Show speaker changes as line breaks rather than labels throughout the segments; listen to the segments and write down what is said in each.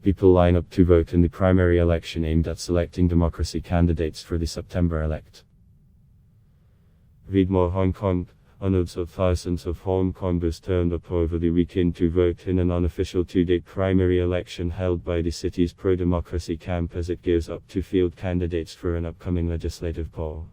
People line up to vote in the primary election aimed at selecting democracy candidates for the September elect. Read More Hong Kong. Hundreds of thousands of Hong Kongers turned up over the weekend to vote in an unofficial two-day primary election held by the city's pro-democracy camp as it gears up to field candidates for an upcoming legislative poll.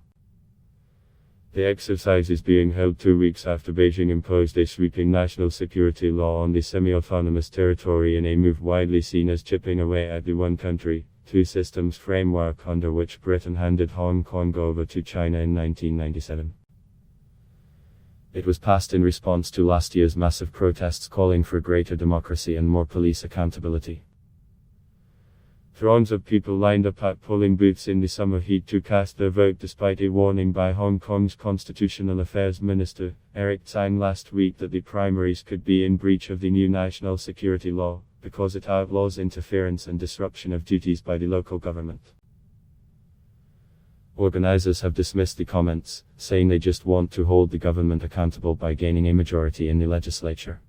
The exercise is being held 2 weeks after Beijing imposed a sweeping national security law on the semi-autonomous territory in a move widely seen as chipping away at the one country, two systems framework under which Britain handed Hong Kong over to China in 1997. It was passed in response to last year's massive protests calling for greater democracy and more police accountability. Throngs of people lined up at polling booths in the summer heat to cast their vote despite a warning by Hong Kong's Constitutional Affairs Minister, Eric Tsang, last week that the primaries could be in breach of the new national security law, because it outlaws interference and disruption of duties by the local government. Organizers have dismissed the comments, saying they just want to hold the government accountable by gaining a majority in the legislature.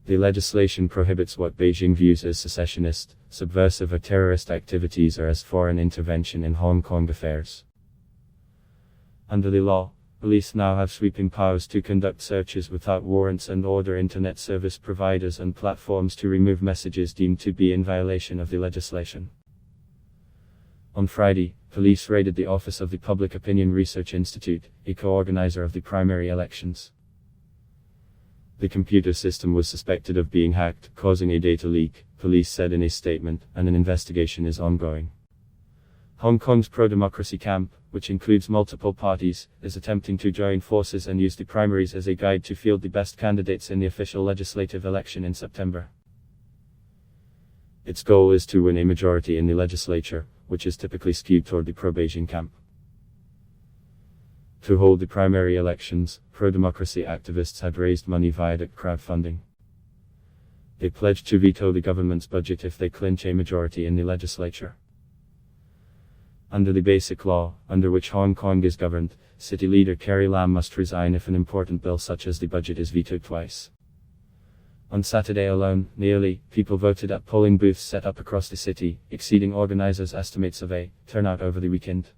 The legislation prohibits what Beijing views as secessionist, subversive or terrorist activities or as foreign intervention in Hong Kong affairs. Under the law, police now have sweeping powers to conduct searches without warrants and order internet service providers and platforms to remove messages deemed to be in violation of the legislation. On Friday, police raided the office of the Public Opinion Research Institute, a co-organizer of the primary elections. The computer system was suspected of being hacked, causing a data leak, police said in a statement, and an investigation is ongoing. Hong Kong's pro-democracy camp, which includes multiple parties, is attempting to join forces and use the primaries as a guide to field the best candidates in the official legislative election in September. Its goal is to win a majority in the legislature, which is typically skewed toward the pro-Beijing camp. To hold the primary elections, pro-democracy activists had raised money via crowdfunding. They pledged to veto the government's budget if they clinch a majority in the legislature. Under the Basic Law, under which Hong Kong is governed, City Leader Carrie Lam must resign if an important bill such as the budget is vetoed twice. On Saturday alone, nearly, people voted at polling booths set up across the city, exceeding organizers' estimates of a turnout over the weekend.